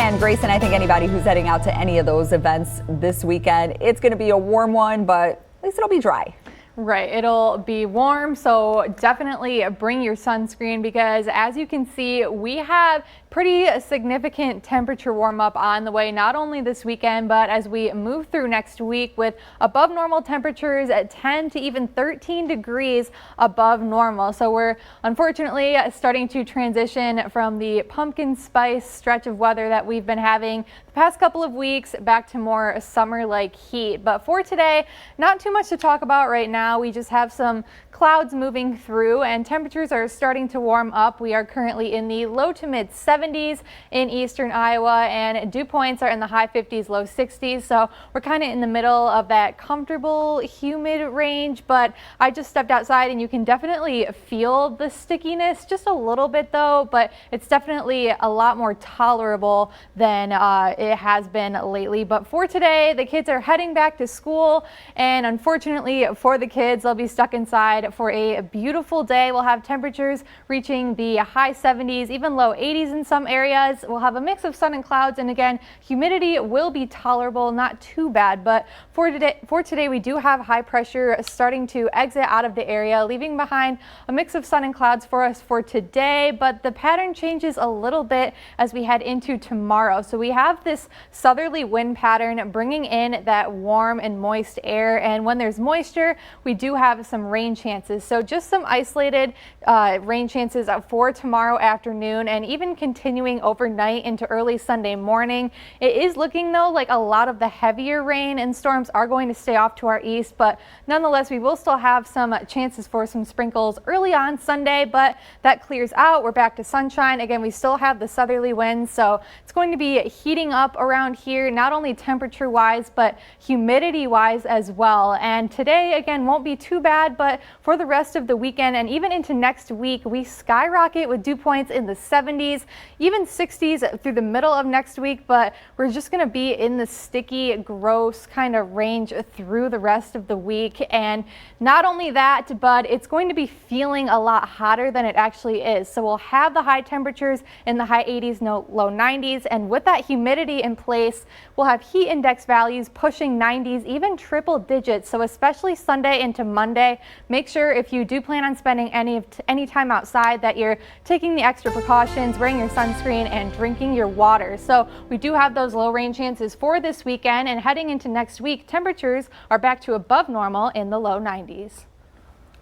And Grayson, I think anybody who's heading out to any of those events this weekend, it's going to be a warm one, but at least it'll be dry. Right, it'll be warm, so definitely bring your sunscreen because as you can see, we have pretty significant temperature warm up on the way, not only this weekend, but as we move through next week with above normal temperatures at 10 to even 13 degrees above normal. So we're unfortunately starting to transition from the pumpkin spice stretch of weather that we've been having the past couple of weeks back to more summer-like heat. But for today, not too much to talk about right now. We just have some clouds moving through and temperatures are starting to warm up. We are currently in the low to mid 70s in eastern Iowa and dew points are in the high 50s, low 60s. So we're kind of in the middle of that comfortable, humid range, but I just stepped outside and you can definitely feel the stickiness just a little bit though, but it's definitely a lot more tolerable than it has been lately. But for today, the kids are heading back to school and unfortunately for the kids, they'll be stuck inside for a beautiful day. We'll have temperatures reaching the high 70s, even low 80s in some areas. We'll have a mix of sun and clouds, and again, humidity will be tolerable, not too bad. But for today, we do have high pressure starting to exit out of the area, leaving behind a mix of sun and clouds for us for today. But the pattern changes a little bit as we head into tomorrow. So we have this southerly wind pattern bringing in that warm and moist air, and when there's moisture, we do have some rain chances. So just some isolated rain chances for tomorrow afternoon and even continuing overnight into early Sunday morning. It is looking though like a lot of the heavier rain and storms are going to stay off to our east, but nonetheless we will still have some chances for some sprinkles early on Sunday, but that clears out. We're back to sunshine. Again, we still have the southerly winds, so it's going to be heating up around here, not only temperature wise, but humidity wise as well. And today again won't be too bad, but for the rest of the weekend and even into next week, we skyrocket with dew points in the 70s, even 60s through the middle of next week, but we're just going to be in the sticky, gross kind of range through the rest of the week. And not only that, but it's going to be feeling a lot hotter than it actually is. So we'll have the high temperatures in the high 80s, low 90s, and with that humidity in place, we'll have heat index values pushing 90s, even triple digits. So especially Sunday into Monday, make sure if you do plan on spending any time outside that you're taking the extra precautions, wearing your sunscreen and drinking your water. So we do have those low rain chances for this weekend, and heading into next week, temperatures are back to above normal in the low 90s.